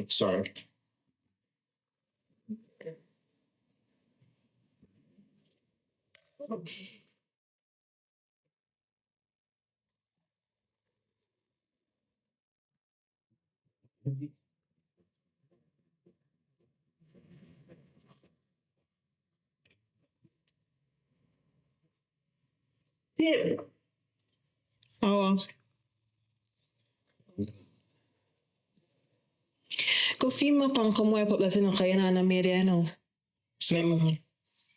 Sorry. Yeah. Oh, go feed my pan come wipe up that in okay and I made it, I know.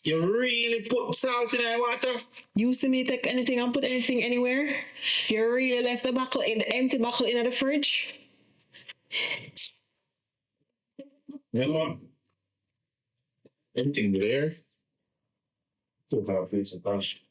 You really put salt in that water? You see me take anything and put anything anywhere? You really left the buckle in the empty buckle in the fridge? Yeah, man. Anything there? Full of face and punch.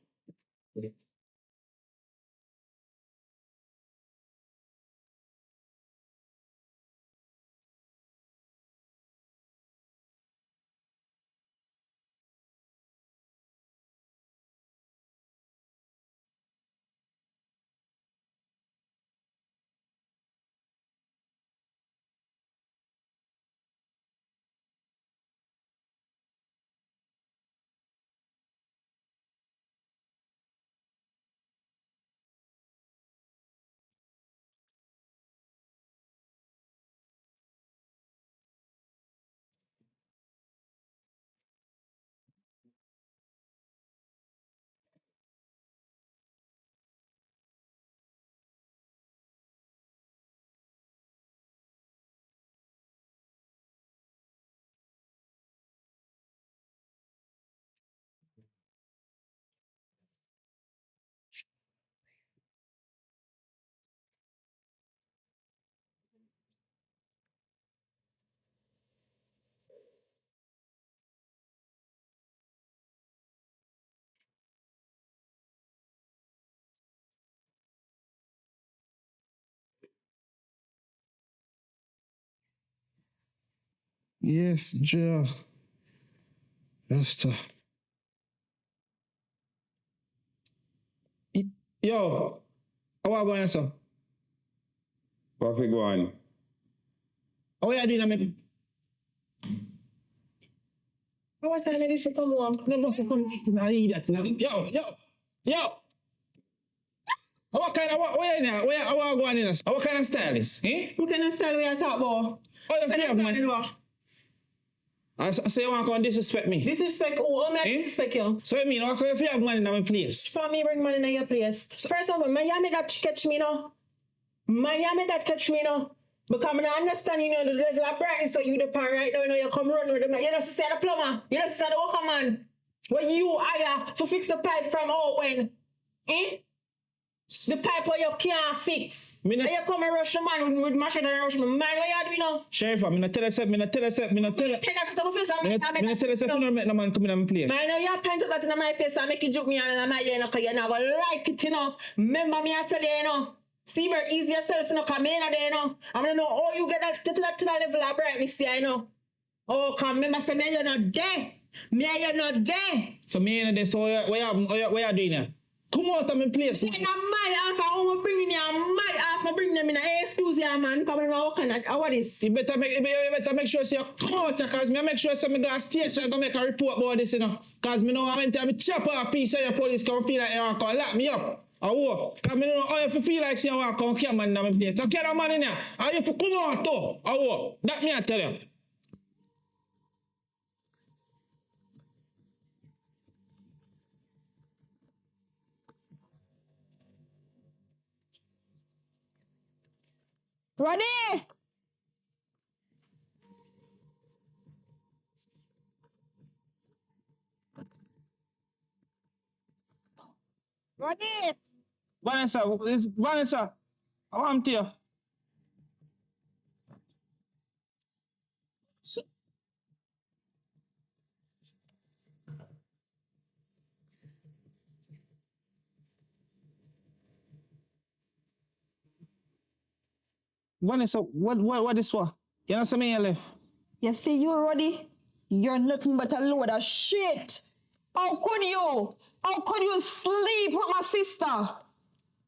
Yes, Joe. That's tough. Yo, how are you going, sir? What we go on? How are you doing, maybe? Oh, what time is it for come home? No, come. I need that. Yo. What kind of what? Where now? Where? How are you going in? What kind of style is? Eh? What kind of style we are talking about? Oh, you feel man? I say you want to disrespect me. Disrespect who? Oh, me disrespect you. So you mean, how come you have money in my place? For me bring money in your place. First of all, Miami that catch me now. Miami that catch me now. Because I don't understand, you know, the level of brightness so you the pan right now, you know, you come run with them. You don't see the plumber. You don't see the worker man. When you hire to fix the pipe from out when? Eh? The pipe where you can't fix. And you come and rush the man with machine and rush me. Man, what you doing now? Sheriff, I'm not tell you, I'm not tell you. Take that to my face and make you don't make no man come in my place. Man, now you point out that in my face and make you joke me and my ear, because you're not going to like it, you know. Remember me, I tell you, you know. See, but ease yourself, you know, come in there, you know. I'm going to know how you get that to that level of brightness, you know. Oh, come, remember, say, me, you're not there. Me, you're not there. So me, you know, so where you doing here? Come out of my place. I'm mad half, I want to bring in here, I'm mad half, I bring them in here. Excuse you, man, come in now, what is? You better make sure you come out here, because me make sure you go to station and go make a report about this, you know. Because me know I went to chop off piece of your police come feel like you want to lock me up. Because me know how you feel like you want to come kill man in my place. So kill a man in here. How you come out too? That me I tell you. Ready? Ready? Vanessa, I want to you. Vanessa, what is for? You know something you left? You see, you already? You're nothing but a load of shit. How could you? How could you sleep with my sister?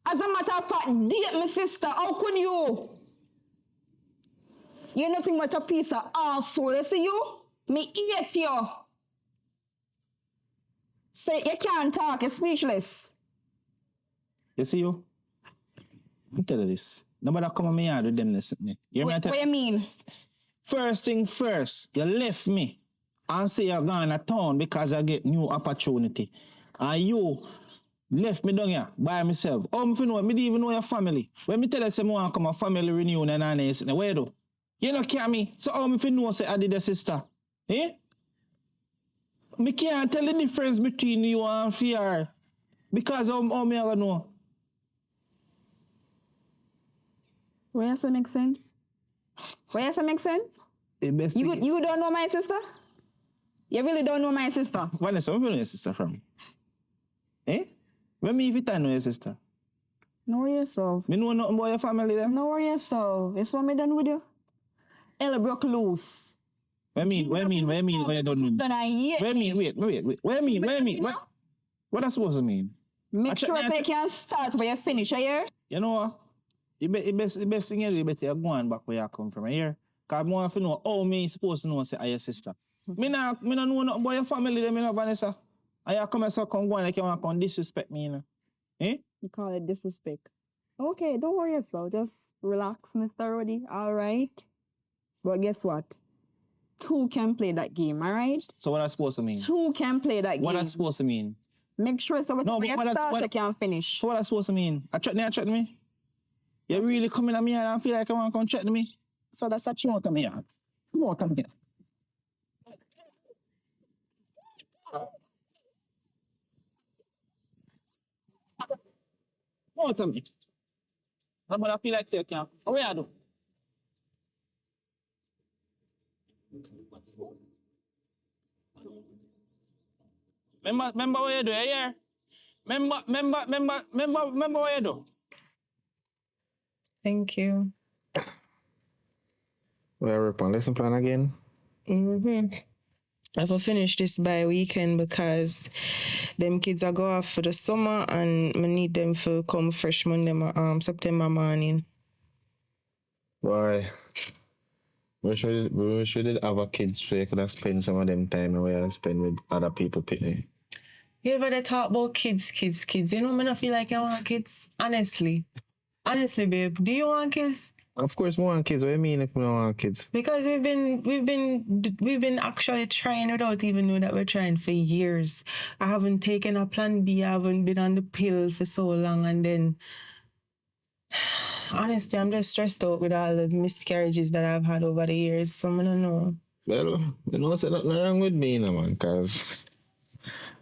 As a matter of fact, date my sister. How could you? You're nothing but a piece of arsehole. You see you? Me hate you. So you can't talk. You're speechless. You see you? Let me tell you this. Nobody come on me yard with them listen me. You hear me? What you mean? First thing first, you left me and say you're going to town because I get new opportunity. And you left me down here by myself. Oh, me know, me didn't even know your family. When me tell you say me want come a family reunion and this, where do? You know care me. So how me know say I did a sister? Eh? Me can't tell the difference between you and fear. Because how me ever know? Where does that make sense? Where does that make sense? The best You thing- you don't know my sister? You really don't know my sister? Vanessa, where you know your sister from? Eh? Where me if I know your sister? Know yourself. Me know nothing about your family them? Know yourself. It's what me done with you. Ella broke loose. Where you don't know? Then I hate Wait. What that supposed to mean? Make sure they can start where you finish, you You know what? The best thing you do, you better go on back where you come from here. Because I want to know how me supposed to know say your sister. Me not know nothing about your family them, you know, Vanessa. And you come and say come go on like you want to come disrespect me, you know. Eh? You call it disrespect. Okay, don't worry yourself. Just relax, Mr. Roddy. All right. But guess what? Two can play that game, all right? So what that's supposed to mean? Two can play that game. What that's supposed to mean? Make sure so No, when but you start, you can finish. So what that's supposed to mean? I threaten me? You really coming at me and feel like you want to come threaten me? So that's a come out of me. Come out of me. Come out of me. But I feel like you can't. What you do? Remember what you do, yeah? Remember what you do? Thank you. We're up on lesson plan again. I will finish this by weekend because them kids are go off for the summer and I need them to come freshman them September morning. Why? We should have a kids so you could have spent some of them time where you spend with other people picnic. You ever they talk about kids? You know, me not feel like I want kids. Honestly, babe, do you want kids? Of course, we want kids. What do you mean if we don't want kids? Because we've been actually trying without even knowing that we're trying for years. I haven't taken a plan B. I haven't been on the pill for so long, and then honestly, I'm just stressed out with all the miscarriages that I've had over the years. So I don't know. Well, you know, say nothing wrong with me, no, man, because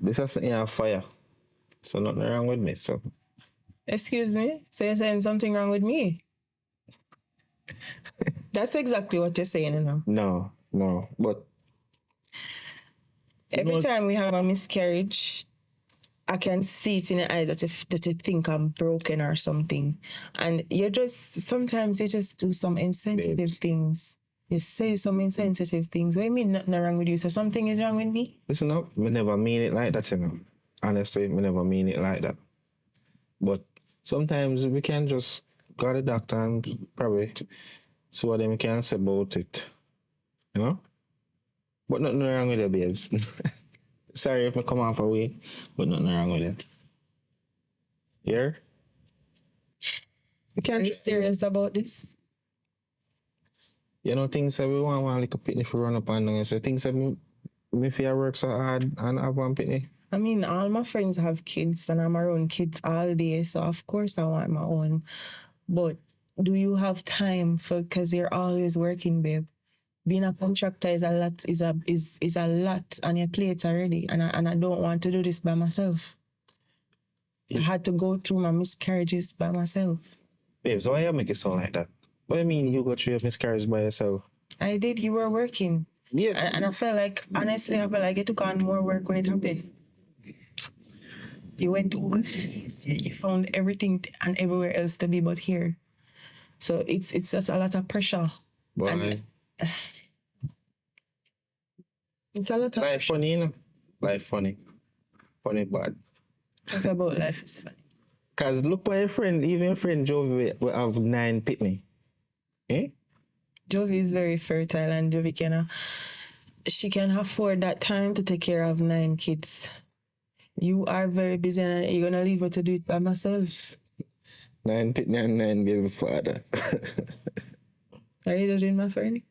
this is a fire. So nothing wrong with me, so. Excuse me? So you're saying something wrong with me? That's exactly what you're saying, you know. No, but Every time we have a miscarriage, I can see it in your eyes that you think I'm broken or something. And sometimes you just do some insensitive things. You say some insensitive things. What do you mean nothing wrong with you? So something is wrong with me? listen up, me never mean it like that, you know. Honestly, me never mean it like that. But sometimes we can just go to the doctor and probably see what them can say about it. You know? But nothing wrong with it, babes. Sorry if I come off away, but nothing wrong with it. Yeah? Are you serious about this? You know, things that we want like a picnic for run up and down. So things that me feel work so hard and have one picnic. I mean, all my friends have kids and I'm around kids all day, so of course I want my own. But do you have time because you're always working, babe? Being a contractor is a lot on your plate already, and I don't want to do this by myself. I had to go through my miscarriages by myself. Babe, so why you make it sound like that? What do you mean you go through your miscarriage by yourself? I did. You were working. Yeah. And I felt like, honestly, you took on more work when it happened. You went overseas. You found everything and everywhere else to be but here. So it's just a lot of pressure. Why? It's a lot of Life funny, you know? Life funny. Funny bad. What about life is funny? Cause look at your friend, even your friend Jovi will have 9 pitney. Eh? Jovi is very fertile and Jovi she can afford that time to take care of 9 kids. You are very busy and you're gonna leave me to do it by myself. 9 pitney and 9 baby father. Are you judging my friend?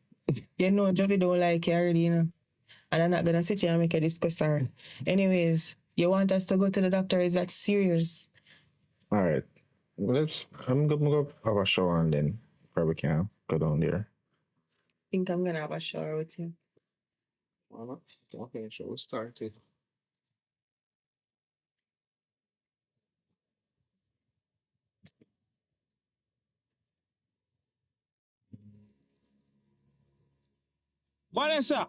You know Jovi don't like you already, you know. And I'm not gonna sit here and make a discussion. Anyways, you want us to go to the doctor? Is that serious? Alright. I'm gonna go have a shower and then probably can go down there. I think I'm gonna have a shower with you. Okay, show started. Vanessa!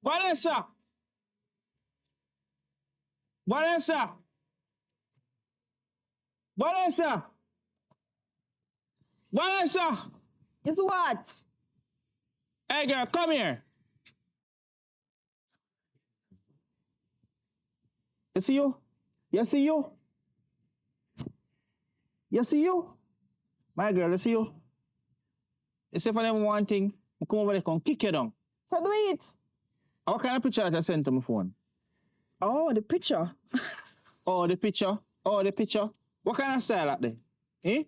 Vanessa! Vanessa! Vanessa! Vanessa! Is what? Hey girl, come here. You see you? You see you? You see you? My girl, you see you? You see for them one thing, I come over there, come kick you down. So do it. What kind of picture that I sent to my phone? Oh, the picture. Oh, the picture. Oh, the picture. What kind of style that there? Eh?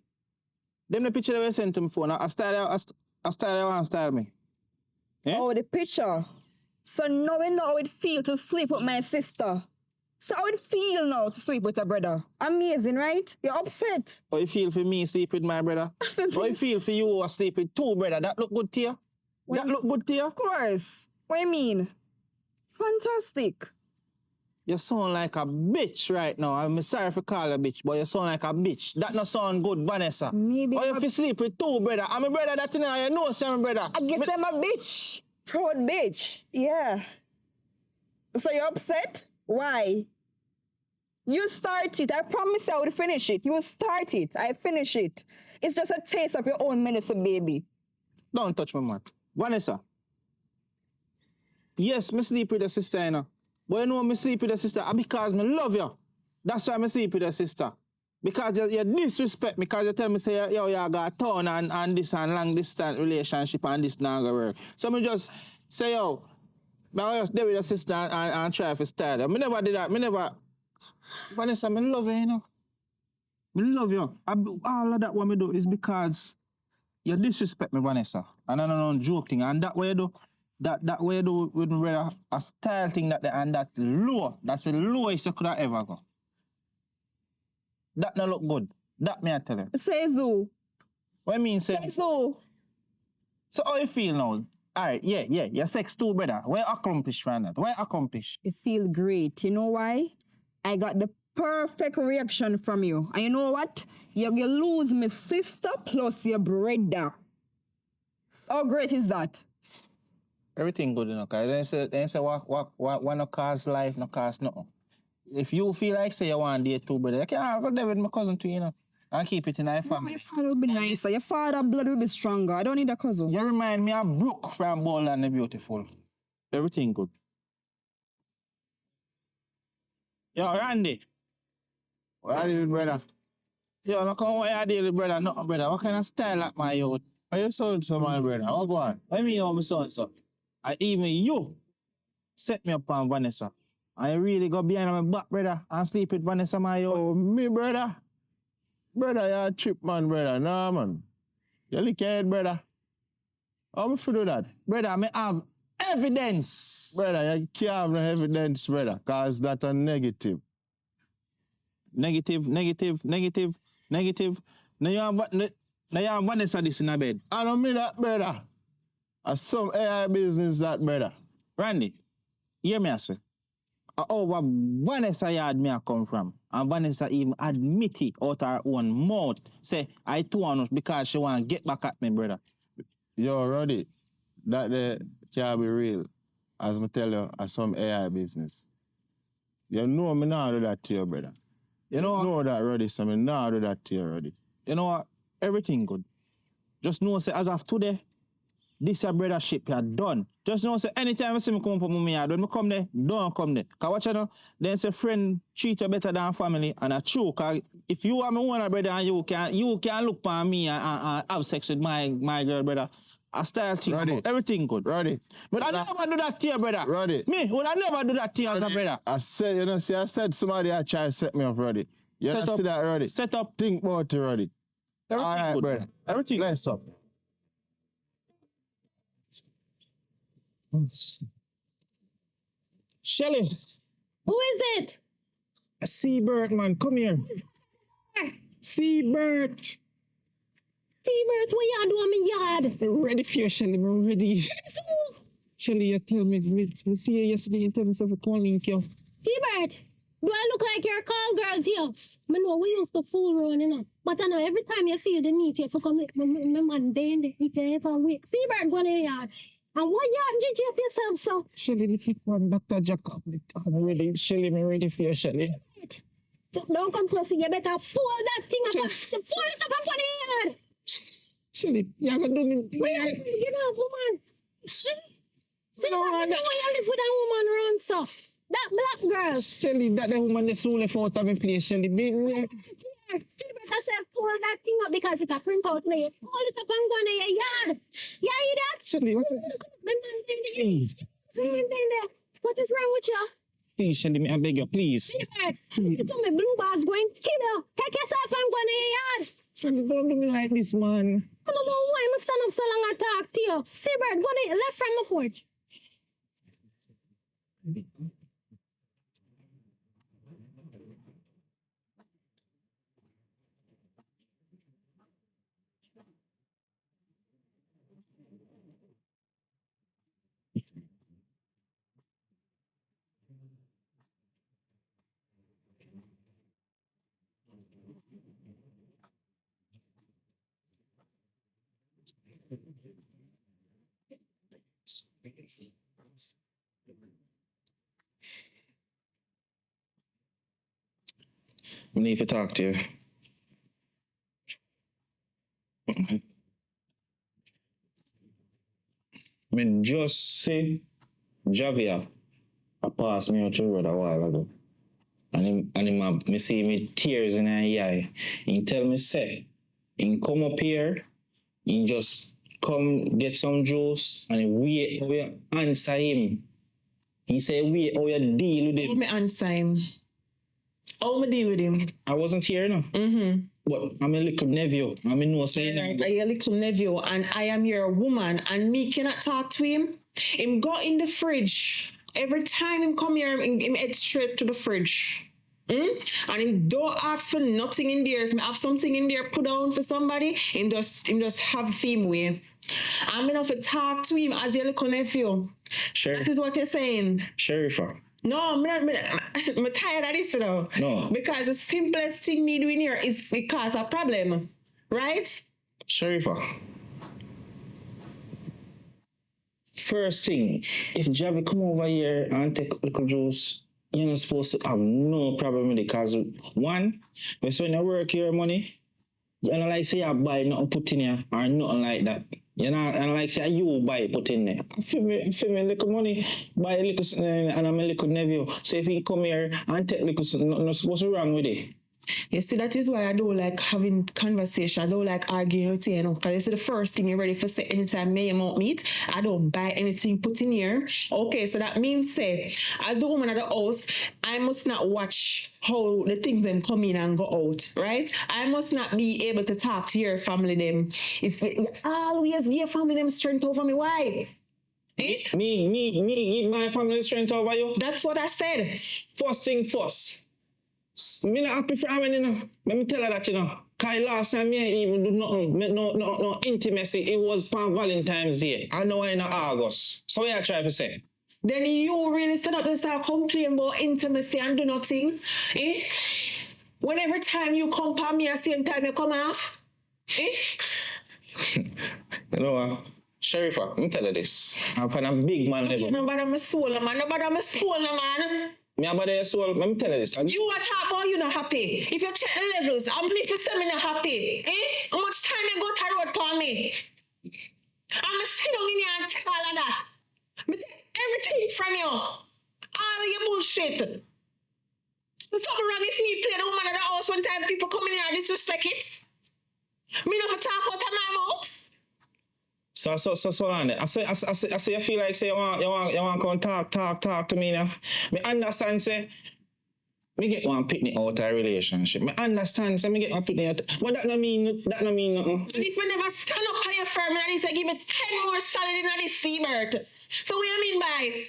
Them the picture that we sent to my phone. A style me. Eh? Oh, the picture. So now we know how it feels to sleep with my sister. So how it feel now to sleep with a brother? Amazing, right? You're upset. How you feel for me sleep with my brother? How you feel for you who sleep with 2 brother? That look good to you? That look good to you? Of course. What do you mean? Fantastic. You sound like a bitch right now. I'm sorry for calling a bitch, but you sound like a bitch. That not sound good, Vanessa. Maybe Or if you sleep with 2 brother. I'm a brother that you know, some brother. I guess I'm a bitch. Proud bitch. Yeah. So you're upset? Why? You start it. I promise I would finish it. You start it. I finish it. It's just a taste of your own medicine, baby. Don't touch my mouth. Vanessa. Yes, me sleep with your sister, you know. But you know me sleep with your sister because me love you. That's why me sleep with your sister. Because you disrespect me because you tell me say yo, you got a ton and this and long distance relationship and this not gonna work. So me just say yo, I just stay with your sister and try to style her. Me never did that. Me never. Vanessa, me love you, you know. Me love you. All of that what me do is because you disrespect me, Vanessa. And I don't know joke thing. And that way you do. That way you do with me brother, a style thing and that low. That's the lowest you could have ever go. That not look good. That me I tell you. Say so. What I mean Say so. So how you feel now? Alright, yeah. You're sex too, brother. What you accomplish from that? What you accomplish? You feel great. You know why? I got the perfect reaction from you. And you know what? You lose my sister plus your brother. How great is that? Everything good, you know, cause they say what no cause life, no cause nothing. If you feel like say you want to date 2 brother, you can go there with my cousin too, you know. And keep it in our family. Your father will be nicer. Your father blood will be stronger. I don't need a cousin. You remind me of Brooke from Bold and the Beautiful. Everything good. Yo, Randy. What are you doing, brother? Yo, look how what you doing, brother. No, brother. What kind of style like my youth? Are you son to my brother? What go on? What do you mean how my son, so? And even you set me up on Vanessa. And you really go behind my back, brother, and sleep with Vanessa, my youth. Oh, me brother? Brother, you're a trip man, brother. Nah, man. You lick your head, brother. How me for do that? Brother, I have evidence. Brother, you can't have no evidence, brother, cause that's a negative. Negative. Now you have Vanessa this in a bed. I don't mean that, brother. As some AI business, that, brother. Randy, hear me I say. Over Vanessa yard me I come from. And Vanessa even admit it out her own mouth. Say, I too honest because she want to get back at me, brother. Yo, Roddy, that there can't be real. As I tell you, as some AI business. You know me not do that to you, brother. You know that, Roddy, so me not do that to you, Roddy. You know what? Everything good. Just know, say, as of today, this a brother ship, you're done. Just know, say, anytime you see me come up with my yard, when I come there, don't come there. Because watch you know, then say friend treat you better than family, and a true, because if you are my one brother and you can look for me and have sex with my girl, brother, I style thing, Roddy. everything good. Roddy. But I never do that to you, brother. Roddy. Me, would I never do that to you as a brother? I said, you know, see, I said somebody I try to set me up, Roddy. You Set not up. see that, Roddy? Set up. Think about it, Roddy. Everything All right, good. brother. Everything. Bless up. Shelly, Who is it? a seabird, man. Come here. Seabird. Seabird, what you do in my yard? I'm ready for you, Shelly. I'm ready. Shelly, you tell me see you yesterday, you tell me something, call link you. Seabird, do I look like you're a call girl to you? I know we used to fool around, you know. But I know every time you see the need you for come my man day in the if a week. Seabird, go to your yard. And what yard did you yourself, so? Shelly, the fit one, Dr. Jacob. I'm ready. Shelly, I'm ready for you, Shelly. Don't come close, you better fold that thing up. Fold it up and put it in your yard. Shelly, you're going to do me. You know, woman. See, No, you know why you live with a woman around, so? That black girl. Shelly, that the woman that's only for out of my place, Shelly. I said, fold that thing up because it's a print out late. Fold it up and go in your yard. You hear that? Shelly, what? Please. What is wrong with you? Please, Shelly, I beg you, please. You told me blue bars going to kill you. Take yourself and go in your yard. Shelly, don't do me like this, man. I don't know why I stand up so long and talk to you. Seabird, go in left from the forge. I need to talk to you. Me just see Javier I passed me out the road a while ago. And me see me tears in his eye. He tell me say, he come up here, he just come get some juice and he wait how you answer him. He say wait how you deal with How him. me answer him? How me deal with him? I wasn't here no. Mm-hmm. But I'm a little nephew. I mean no saying Right, that. I a little nephew and I am your woman and me cannot talk to him. Him go in the fridge. Every time him come here, him head straight to the fridge. And him don't ask for nothing in there. If me have something in there put down for somebody, him just have a theme way. I'm enough to talk to him as your little nephew. Sure. That is what you're saying. Sherifa. No, I'm tired of this though. No. Because the simplest thing me doing here is it cause a problem. Right? Sherifa. First thing, if Javi come over here and take little juice, you're not supposed to have no problem with it. Because one, when you work your money, you don't like say you buy nothing put in here or nothing like that. You know, and like say you buy put in there. I feel me little money, buy a little and I'm a little nephew. So if he come here and take little, nothing supposed to wrong with it. You see, that is why I don't like having conversations. I don't like arguing with you, you know, because it's the first thing you're ready for say anytime me and mount meet. I don't buy anything put in here. Okay, so that means say, as the woman of the house, I must not watch how the things them come in and go out, right? I must not be able to talk to your family them. It's always your family them strength over me. Why? Eh? Me, my family strength over you. That's what I said. First thing first. Me not happy for having, you know. Let me tell her that, you know. Cause last time me ain't even do nothing, no intimacy. It was on Valentine's Day. I know in August. So what I try to say? Then you really stand up and start complaining about intimacy and do nothing. Eh? When every time you come to me at the same time you come off. Eh? You know what? Sherifa, let me tell you this. I'm a big man level. Nobody my soul, man. Nobody my soul, man. Me about your soul, let me tell you this. You are talking about you not happy. If you check the levels, I'm pleased to say me not happy. Eh? How much time you go to road for me? I'm sit down in here and tell all of that. Me take everything from you. All of your bullshit. There's something wrong if me play the woman of the house one time people come in here and disrespect it. Me not for talk out of my mouth. So on it. I say you feel like say you want come talk to me now. Me understand say me get one picnic out of a relationship. Me understand say me get one picnic out. But that no mean nothing. And if you never stand up on your firm and they say give me 10 more solid in this seabird. So what you mean by?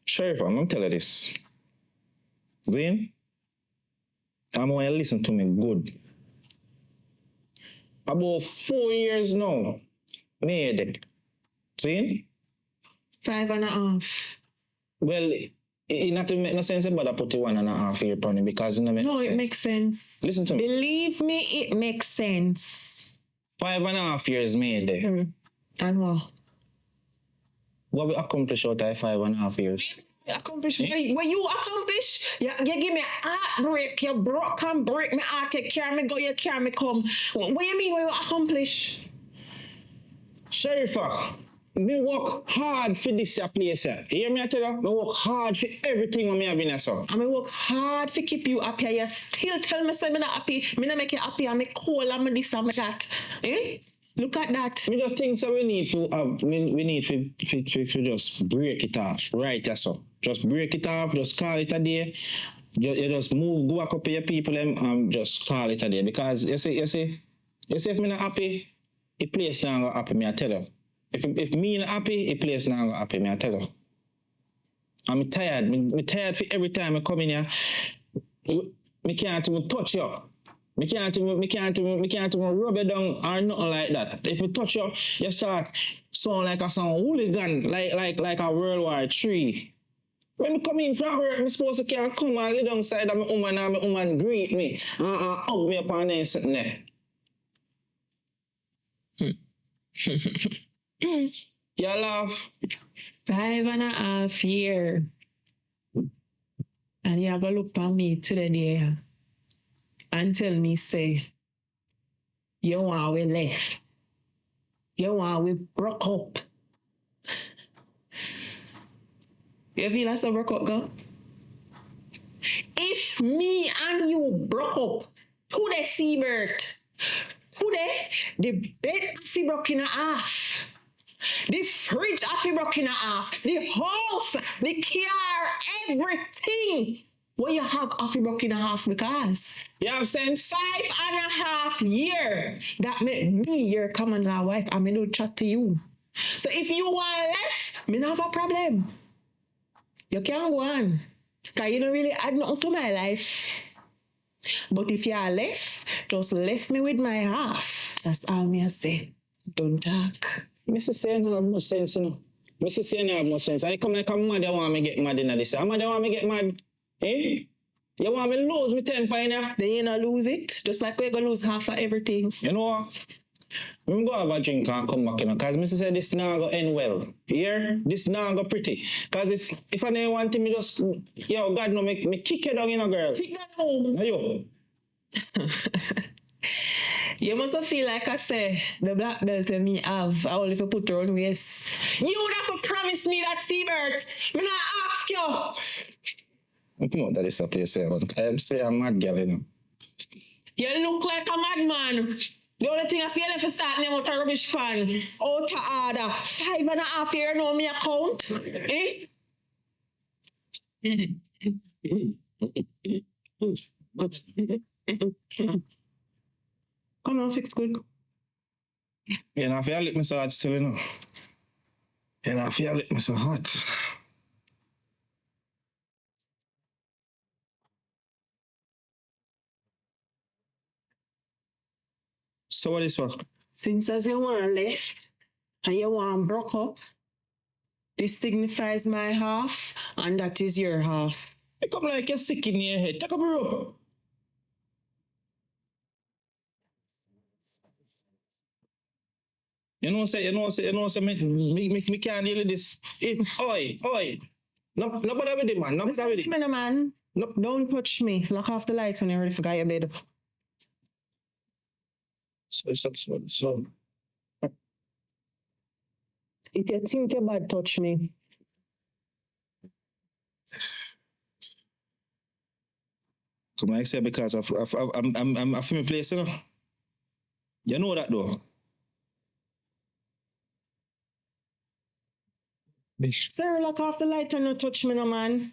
Sheriff, I'm gonna tell you this. Zane, I'm gonna listen to me good. About 4 years now, me dead. See? 5.5. Well, it not make no sense about I put it 1.5 years on it because it no make sense. It makes sense. Listen to me. Believe me, it makes sense. 5.5 years me dead. And what? What we accomplish out of 5.5 years? Accomplish what you accomplish? You give me a heartbreak, you broke and break me heart, you carry me go, you carry me come. What you mean what you accomplish? Sheriff, me work hard for this place. You hear me I tell you? Me work hard for everything when me have in here, so. I me work hard to keep you happy. You still tell me say me not happy. Me not make you happy. I'm cold and me this and me that. Eh? Look at that. Me just think so we need to just break it off. Right, yeah, so. Just break it off, just call it a day. You just move, go a couple of people and just call it a day. Because you see, if me not happy, the place not gonna happy, me I tell you. If me not happy, the place not gonna happy, me I tell you. I'm tired. Me tired for every time I come in here. Me can't even touch you. Me can't even rub it down or nothing like that. If me touch you, you start sound like a sound hooligan, like a World War III. When me come in from work, me supposed to can't come and lay down side of my woman and my woman greet me. Hug me up and then sitting there. You laugh. 5.5 years. And you go look at me today there and tell me, say, you want we left. You want we broke up. You feel like so broke up, girl? If me and you broke up, who the seabird? Who the bed she broke in half. The fridge she broke in half. The house, the car, everything. What you have she broke in half because? You have sense? 5.5 years. That make me your common law wife and me don't chat to you. So if you want left, me not have a problem. You can go on. Because you don't really add nothing to my life. But if you are left, just left me with my half. That's all me I say. Don't talk. Mr. say you don't have much sense, you know. Mr. say you don't have much sense. And you come like a mad, you want me get mad in this. A mad, you want me get mad. Eh? You want me lose my temper in here? Then you not lose it. Just like we're going to lose half of everything. You know what? I'm go have a drink and come back, you know, because Mr. said this now go end well. Here, this now go pretty. Because if I didn't want him, me just, yo, God no, me kick you down, you know, girl. Kick that home. Yo. You must feel like I say, the black belt that me have, I only if you put her on waist. You would have to promise me that, Seabird. Me not ask you. Come on, that is a place, I'm saying I'm mad girl, you know. You look like a madman. The only thing I feel if you start name out a rubbish pan, out of order, 5.5 years know me account. Eh? Come on, fix quick. You know, I feel like me so hot still, you know. You know, I feel like me so hot. So what is what? Since as you want left and you want broke up, this signifies my half and that is your half. You come like you're sick in your head. Take up a rope. You know, me can't deal with this. Oi. Nobody with it, man. Nobody with it. Me no man. Nope. Don't touch me. Lock off the light when you're ready for your bed. So. If you think you bad touch me, Come on, I say because I'm from my place, you know. You know that though. sir, lock off the light and not touch me, no man.